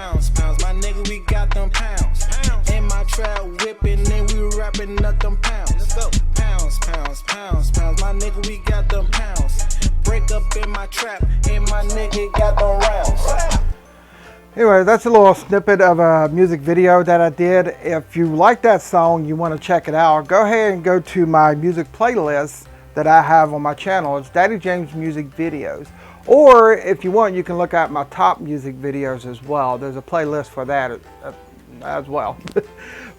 pounds. My nigga, we got them pounds. In my trap whipping, and we rapping up them pounds. Pounds. My nigga, we got them pounds. Break up in my trap, and my nigga got them rounds. Anyway, that's a little snippet of a music video that I did. If you like that song, you want to check it out, go ahead and go to my music playlist that I have on my channel. It's Daddy James Music Videos. Or if you want, you can look at my top music videos as well. There's a playlist for that as well.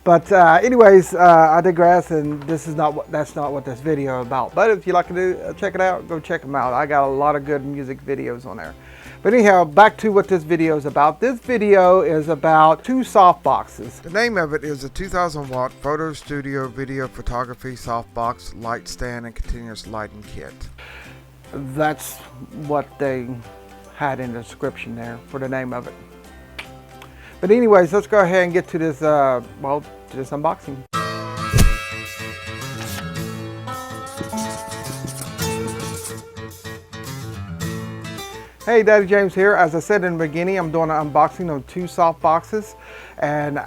But anyways, I digress, and that's not what this video is about. But if you like to check it out, go check them out. I got a lot of good music videos on there. But anyhow, back to what this video is about. This video is about two softboxes. The name of it is a 2000 watt photo studio video photography softbox light stand and continuous lighting kit. That's what they had in the description there for the name of it. But anyways, let's go ahead and get to this, to this unboxing. Hey, Daddy James here. As I said in the beginning, I'm doing an unboxing of two softboxes, and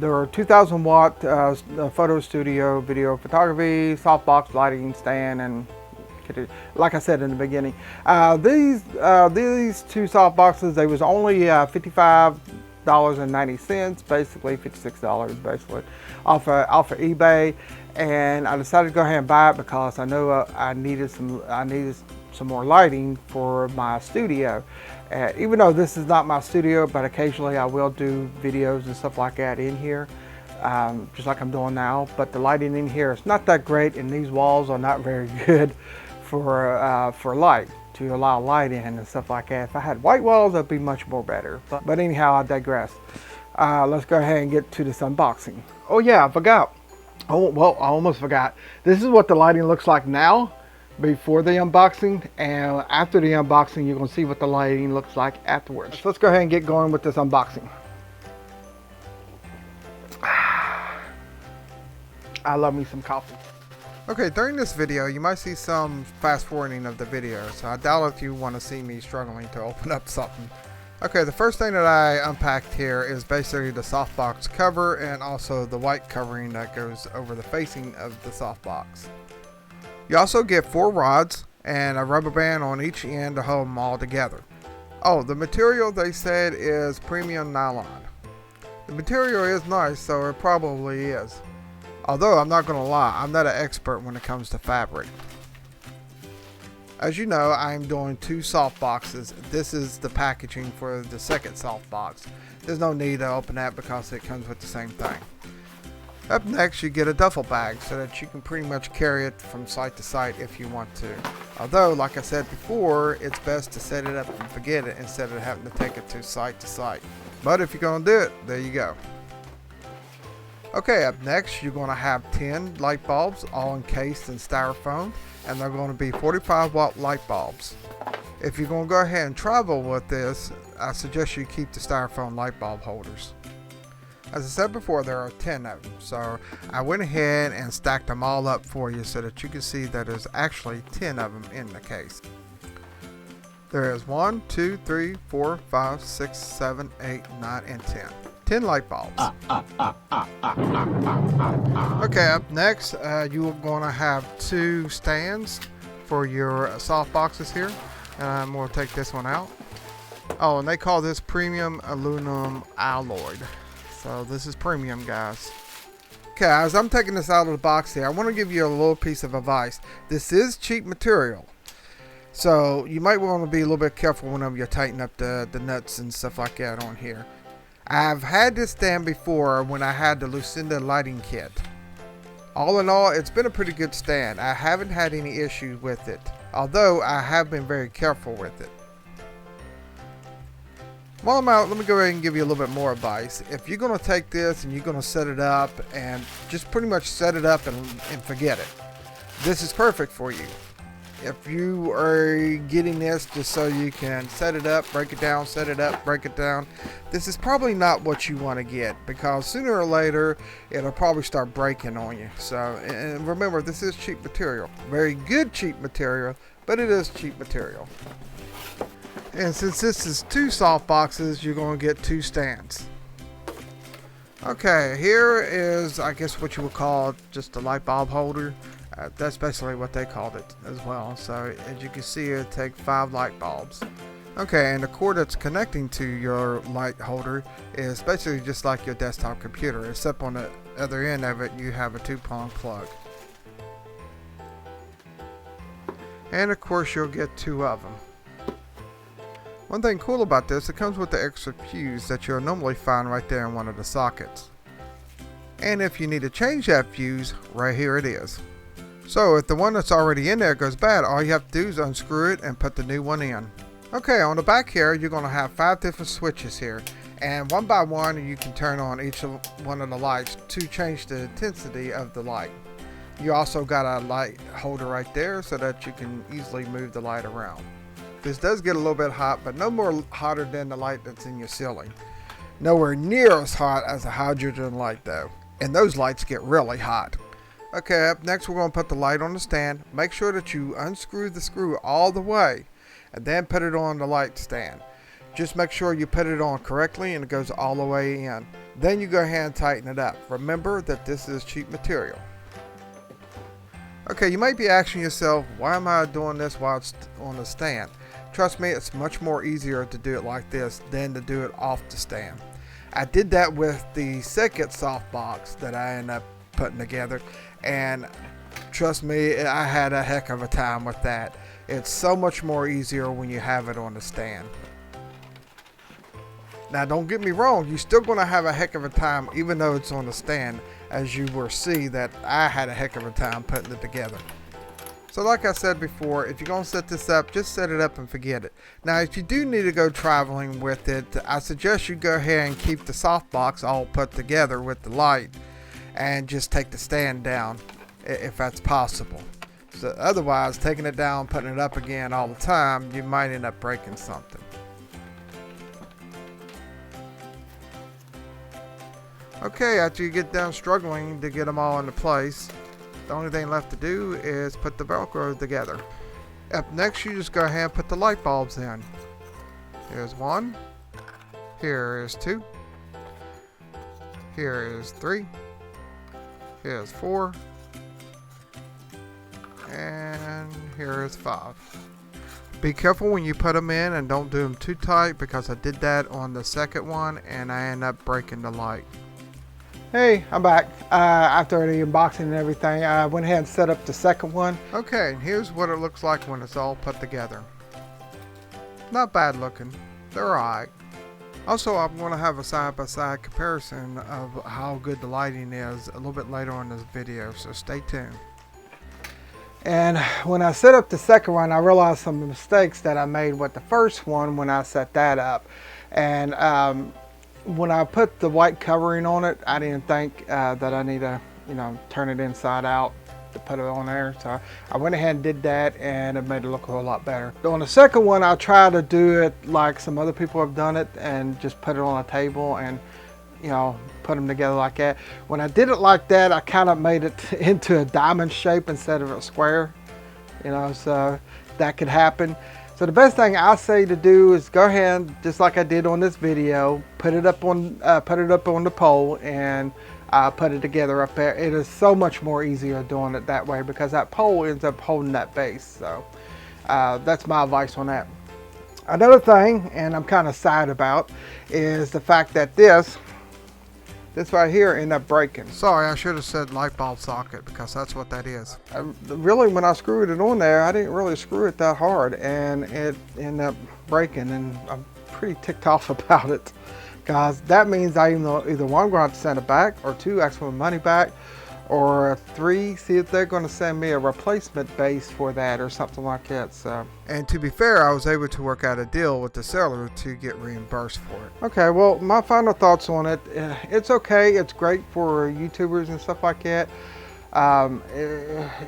there are 2000 watt photo studio video photography softbox lighting stand, and like I said in the beginning, these two softboxes, they was only $55.90, basically $56 basically, off of eBay, and I decided to go ahead and buy it because I know I needed some more lighting for my studio. Even though this is not my studio, but occasionally I will do videos and stuff like that in here, just like I'm doing now. But the lighting in here is not that great, and these walls are not very good for light, to allow light in and stuff like that. If I had white walls, that'd be much more better. But anyhow, I digress. Let's go ahead and get to this unboxing. Oh yeah, I forgot. Oh well, I almost forgot. This is what the lighting looks like now, before the unboxing, and after the unboxing you're going to see what the lighting looks like afterwards. So let's go ahead and get going with this unboxing. I love me some coffee. Okay, during this video you might see some fast forwarding of the video, so I doubt if you want to see me struggling to open up something. Okay, the first thing that I unpacked here is basically the softbox cover and also the white covering that goes over the facing of the softbox. You also get 4 rods and a rubber band on each end to hold them all together. Oh, the material they said is premium nylon. The material is nice, so it probably is. Although I'm not going to lie, I'm not an expert when it comes to fabric. As you know, I'm doing 2 soft boxes. This is the packaging for the second soft box. There's no need to open that because it comes with the same thing. Up next, you get a duffel bag so that you can pretty much carry it from site to site if you want to. Although, like I said before, it's best to set it up and forget it instead of having to take it to site. But if you're going to do it, there you go. Okay, up next, you're going to have 10 light bulbs, all encased in styrofoam, and they're going to be 45 watt light bulbs. If you're going to go ahead and travel with this, I suggest you keep the styrofoam light bulb holders. As I said before, there are 10 of them, so I went ahead and stacked them all up for you so that you can see that there's actually 10 of them in the case. There is 1, 2, 3, 4, 5, 6, 7, 8, 9, and 10. 10 light bulbs. Okay, up next, you're going to have 2 stands for your soft boxes here. And I'm going to take this one out. Oh, and they call this premium aluminum alloy. So this is premium, guys. Okay, as I'm taking this out of the box here, I want to give you a little piece of advice. This is cheap material, so you might want to be a little bit careful whenever you tighten up the nuts and stuff like that on here. I've had this stand before when I had the Lucinda lighting kit. All in all, it's been a pretty good stand. I haven't had any issues with it, although I have been very careful with it. While I'm out, let me go ahead and give you a little bit more advice. If you're going to take this and you're going to set it up and just pretty much set it up and forget it, this is perfect for you. If you are getting this just so you can set it up, break it down, set it up, break it down, this is probably not what you want to get, because sooner or later it'll probably start breaking on you. So, and remember, this is cheap material. Very good cheap material, but it is cheap material. And since this is 2 soft boxes, you're going to get 2 stands. Okay, here is, I guess, what you would call just a light bulb holder. That's basically what they called it as well. So as you can see, it takes 5 light bulbs. Okay, and the cord that's connecting to your light holder is basically just like your desktop computer, except on the other end of it you have a 2-prong plug. And of course you'll get 2 of them. One thing cool about this, it comes with the extra fuse that you'll normally find right there in one of the sockets. And if you need to change that fuse, right here it is. So if the one that's already in there goes bad, all you have to do is unscrew it and put the new one in. Okay, on the back here, you're going to have 5 different switches here. And one by one, you can turn on each one of the lights to change the intensity of the light. You also got a light holder right there so that you can easily move the light around. This does get a little bit hot, but no more hotter than the light that's in your ceiling. Nowhere near as hot as a hydrogen light though. And those lights get really hot. Okay, up next we're going to put the light on the stand. Make sure that you unscrew the screw all the way and then put it on the light stand. Just make sure you put it on correctly and it goes all the way in. Then you go ahead and tighten it up. Remember that this is cheap material. Okay, you might be asking yourself, why am I doing this while it's on the stand? Trust me, it's much more easier to do it like this than to do it off the stand. I did that with the second Softbox that I ended up putting together, and trust me, I had a heck of a time with that. It's so much more easier when you have it on the stand. Now don't get me wrong, you're still going to have a heck of a time even though it's on the stand, as you will see that I had a heck of a time putting it together. So like I said before, if you're going to set this up, just set it up and forget it. Now if you do need to go traveling with it, I suggest you go ahead and keep the Softbox all put together with the light and just take the stand down if that's possible. So otherwise, taking it down, putting it up again all the time, you might end up breaking something. Okay, after you get done struggling to get them all into place, the only thing left to do is put the Velcro together. Up next, you just go ahead and put the light bulbs in. Here's 1. Here is 2. Here is 3. Here's 4. And here is 5. Be careful when you put them in and don't do them too tight, because I did that on the second one and I ended up breaking the light. Hey, I'm back. After the unboxing and everything, I went ahead and set up the second one. Okay, and here's what it looks like when it's all put together. Not bad looking. They're alright. Also, I'm going to have a side-by-side comparison of how good the lighting is a little bit later in this video, so stay tuned. And when I set up the second one, I realized some of the mistakes that I made with the first one when I set that up. And when I put the white covering on it, I didn't think that I need to, turn it inside out to put it on there. So I went ahead and did that, and it made it look a whole lot better. On the second one, I tried to do it like some other people have done it and just put it on a table and, put them together like that. When I did it like that, I kind of made it into a diamond shape instead of a square, so that could happen. So the best thing I say to do is go ahead, just like I did on this video, put it up on the pole and put it together up there. It is so much more easier doing it that way because that pole ends up holding that base. So that's my advice on that. Another thing, and I'm kind of sad about, is the fact that this right here ended up breaking. Sorry, I should have said light bulb socket, because that's what that is. Really, when I screwed it on there, I didn't really screw it that hard, and it ended up breaking, and I'm pretty ticked off about it, because that means I either one, I'm going to have to send it back, or 2, ask for my money back, or 3, see if they're going to send me a replacement base for that or something like that. So, and to be fair, I was able to work out a deal with the seller to get reimbursed for it. Okay, well, my final thoughts on it, it's okay. It's great for YouTubers and stuff like that.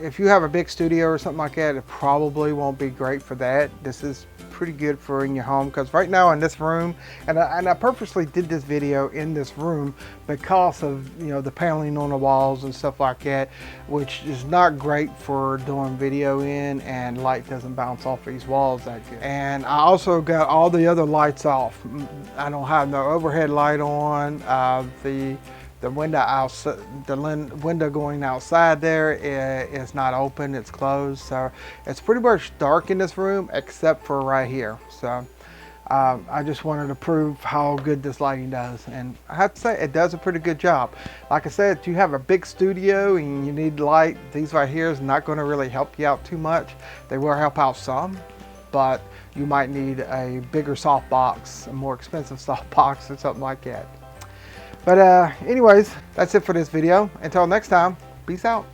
If you have a big studio or something like that, it probably won't be great for that. This is pretty good for in your home, because right now in this room, and I purposely did this video in this room because of, you know, the paneling on the walls and stuff like that, which is not great for doing video in, and light doesn't bounce off these walls that good. And I also got all the other lights off. I don't have no overhead light on. The window outside, the window going outside there is not open, it's closed. So it's pretty much dark in this room except for right here. So I just wanted to prove how good this lighting does. And I have to say, it does a pretty good job. Like I said, if you have a big studio and you need light, these right here is not going to really help you out too much. They will help out some, but you might need a bigger softbox, a more expensive softbox or something like that. But anyways, that's it for this video. Until next time, peace out.